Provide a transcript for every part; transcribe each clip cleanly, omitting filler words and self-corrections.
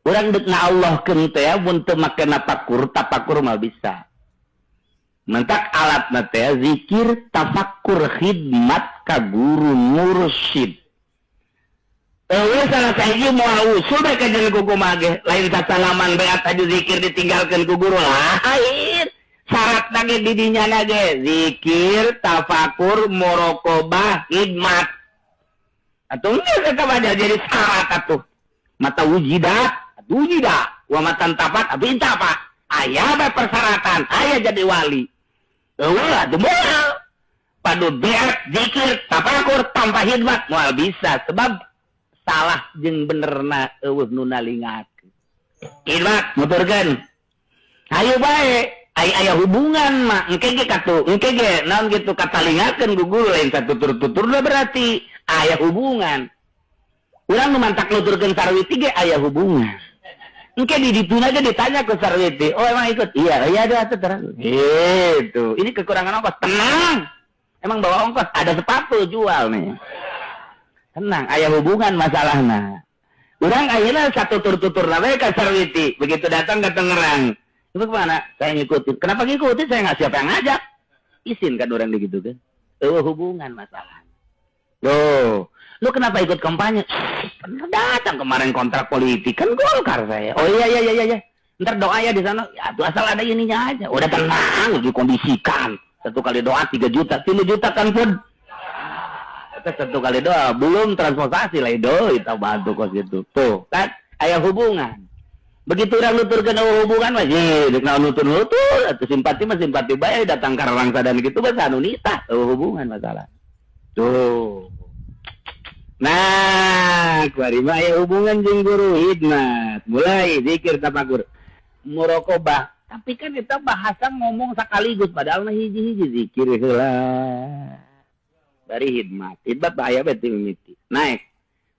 Urang deuk ngaallahkeun teh mun teu make tapakur mah bisa. Mentak alatna teh zikir, tafakkur, khidmat ka guru mursyid. Eueuh salah sahiji moal usul bae ka jeung kumaha ge, lain sasalaman beat aju zikir ditinggalkeun ku guru lain. Syaratna ge di dinya ge zikir, tafakkur, muraqabah, khidmat. Atuh geus ka baca jadi syarat atuh. Mata wujidat wa matan tapat abin tapat aya bae persyaratan aya jadi wali eueuh atuh moal padu beat zikir tafakur tanpa khidmat moal bisa sebab salah jeung benerna eueuh nu nalingakeun khidmat nuturkeun hayu bae aya hubungan mah engke ge katu engke ge naon kitu katalingakeun ku guru lain satutur-tuturna berarti aya hubungan urang nu mantak nuturkeun sarwiti ge aya hubungan. Engke di dituna aja ditanya ke sarwiti, oh emang ikut? Iya ada terang. Gitu. Ini kekurangan ongkos. Tenang. Emang bawa ongkos, ada sepatu jual nih. Tenang, aya hubungan masalahna. Urang ayeuna satu tutur-tutur we ka sarwiti, begitu datang ke Tangerang. Itu kemana? Saya ngikutin. Kenapa ngikutin? Saya nggak siapa yang ngajak. Isin kan orang begitu kan. Hubungan masalahnya. Loh. Lu kenapa ikut kampanye? Pernah datang kemarin kontrak politik kan Golkar saya. Oh iya. Ntar doa ya di sana. Ya tuh asal ada ininya aja. Udah tenang, dikondisikan. 1 kali doa 3 juta, 3 juta kan pun. Itu 1 kali doa, belum transportasi lah itu. Kita bantu kos gitu. Tuh kan, aya hubungan. Begitu orang nuturkeun hubungan masih dek nutur. Atuh simpati mah simpati bae datang ka rangsa dan gitu bahasa anu nitah hubungan masalah. Tuh. Nah, kuari mah ya hubungan jeung guru khidmat. Mulai zikir tafakur. Muraqabah. Tapi kan kita bahasa ngomong sekaligus padahal mah hiji-hiji zikir heula. Bari khidmat. Khidmat bahaya bae teu mimiti. Naik.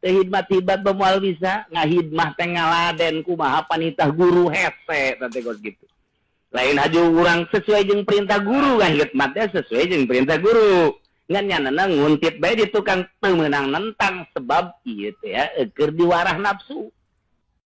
Teh khidmat moal bisa ngahidmah teh ngaladen kumaha panitah guru hese teh kos gitu. Lain haju urang sesuai jeung perintah guru ngahidmat teh sesuai jeung perintah guru. Ngan nyanana nguntit bae di tukang teu meunang nentang sebab ieu teh ya keur diwarah nafsu.